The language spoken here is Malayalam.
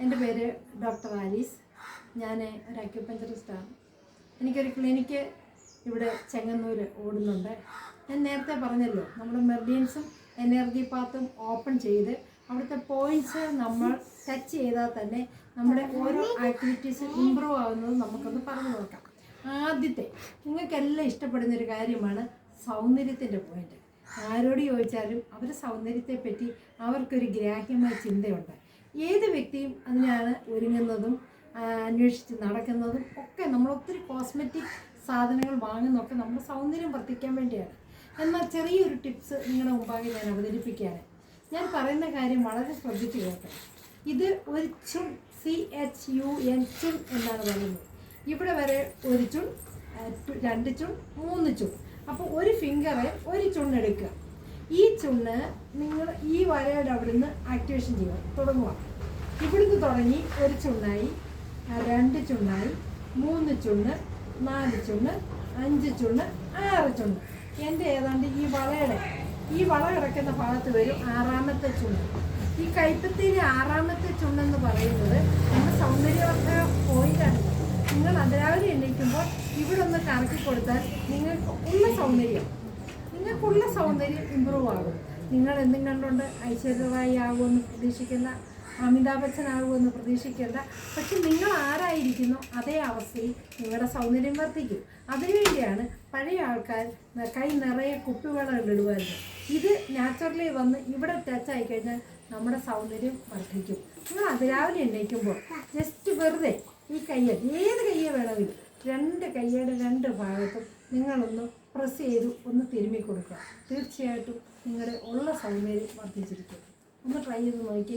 എൻ്റെ പേര് ഡോക്ടർ ആലീസ്. ഞാൻ ഒരു അക്യുപഞ്ചറിസ്റ്റാണ്. എനിക്കൊരു ക്ലിനിക്ക് ഇവിടെ ചെങ്ങന്നൂർ ഓടുന്നുണ്ട്. ഞാൻ നേരത്തെ പറഞ്ഞല്ലോ, നമ്മുടെ മെറിഡിയൻസും എനർജി പാത്തും ഓപ്പൺ ചെയ്ത് അവിടുത്തെ പോയിൻറ്റ്സ് നമ്മൾ ടച്ച് ചെയ്താൽ തന്നെ നമ്മുടെ ഓരോ ആക്ടിവിറ്റീസ് ഇമ്പ്രൂവ് ആകുന്നത് നമുക്കൊന്ന് പറഞ്ഞു നോക്കാം. ആദ്യത്തെ, നിങ്ങൾക്കെല്ലാം ഇഷ്ടപ്പെടുന്നൊരു കാര്യമാണ് സൗന്ദര്യത്തിൻ്റെ പോയിൻ്റ്. ആരോട് ചോദിച്ചാലും അവരുടെ സൗന്ദര്യത്തെപ്പറ്റി അവർക്കൊരു ഗ്രാഹ്യമായ ചിന്തയുണ്ട്. ഏത് വ്യക്തിയും അതിനാണ് ഒരുങ്ങുന്നതും അന്വേഷിച്ച് നടക്കുന്നതും ഒക്കെ. നമ്മൾ ഒത്തിരി കോസ്മെറ്റിക് സാധനങ്ങൾ വാങ്ങുന്നതൊക്കെ നമ്മുടെ സൗന്ദര്യം വർദ്ധിക്കാൻ വേണ്ടിയാണ്. എന്നാൽ ചെറിയൊരു ടിപ്സ് നിങ്ങളുടെ മുമ്പാകെ ഞാൻ അവതരിപ്പിക്കുകയാണ്. ഞാൻ പറയുന്ന കാര്യം വളരെ ശ്രദ്ധിച്ച് കേൾക്കണം. ഇത് ഒരു ചുൺ, CHUN, ചുൺ എന്നാണ് പറയുന്നത്. ഇവിടെ വരെ ഒരു ചുൺ, 2 ചുൺ, 3 ചുൺ. അപ്പോൾ ഒരു ഫിംഗറെ ഒരു ചുണ്ണെടുക്കുക. ഈ ചുണ്ണ് നിങ്ങൾ ഈ വരയുടെ അവിടുന്ന് ആക്ടിവേഷൻ ചെയ്യുക, തുടങ്ങുക. ഇവിടുന്ന് തുടങ്ങി ഒരു ചുണ്ണായി, 2 ചുണ്ണായി, 3 ചുണ്ണ്, 4 ചുണ്ണ്, 5 ചുണ്ണ്, 6 ചുണ്ണ്. എൻ്റെ ഏതാണ്ട് ഈ വള കിടക്കുന്ന ഭാഗത്ത് വരും 6ാമത്തെ ചുണ്ണ്. ഈ കൈപ്പത്തിയിലെ 6ാമത്തെ ചുണ്ണെന്ന് പറയുന്നത് നമ്മുടെ സൗന്ദര്യവർദ്ധക പോയിൻ്റാണ്. നിങ്ങൾ അതിരാവിലെ എണീക്കുമ്പോൾ ഇവിടെ ഒന്ന് കറക്കി കൊടുത്താൽ നിങ്ങൾക്കുള്ള സൗന്ദര്യം ഇമ്പ്രൂവ് ആകും. നിങ്ങൾ എന്തും കണ്ടുകൊണ്ട് ഐശ്വര്യറായി ആകുമെന്ന് പ്രതീക്ഷിക്കേണ്ട, അമിതാഭ് ബച്ചൻ ആകുമെന്ന് പ്രതീക്ഷിക്കേണ്ട. പക്ഷെ നിങ്ങൾ ആരായിരിക്കുന്നോ അതേ അവസ്ഥയിൽ നിങ്ങളുടെ സൗന്ദര്യം വർദ്ധിക്കും. അതിനുവേണ്ടിയാണ് പഴയ ആൾക്കാർ കൈ നിറയെ കുപ്പിവെള്ളം ഇടുമായിരുന്നു. ഇത് നാച്ചുറലി വന്ന് ഇവിടെ ടച്ച് ആയിക്കഴിഞ്ഞാൽ നമ്മുടെ സൗന്ദര്യം വർദ്ധിക്കും. നിങ്ങൾ അതിരാവിലെ എണ്ണീക്കുമ്പോൾ ജസ്റ്റ് വെറുതെ ഈ കയ്യിൽ, ഏത് കയ്യെ വേണമെങ്കിലും 2 കയ്യുടെ 2 ഭാഗത്തും നിങ്ങളൊന്ന് പ്രസ് ചെയ്ത് ഒന്ന് തിരുമ്മി കൊടുക്കുക. തീർച്ചയായിട്ടും നിങ്ങളുടെ ഉള്ള സൗന്ദര്യം വർദ്ധിച്ചിരിക്കും. ഒന്ന് ട്രൈ ചെയ്ത് നോക്കി.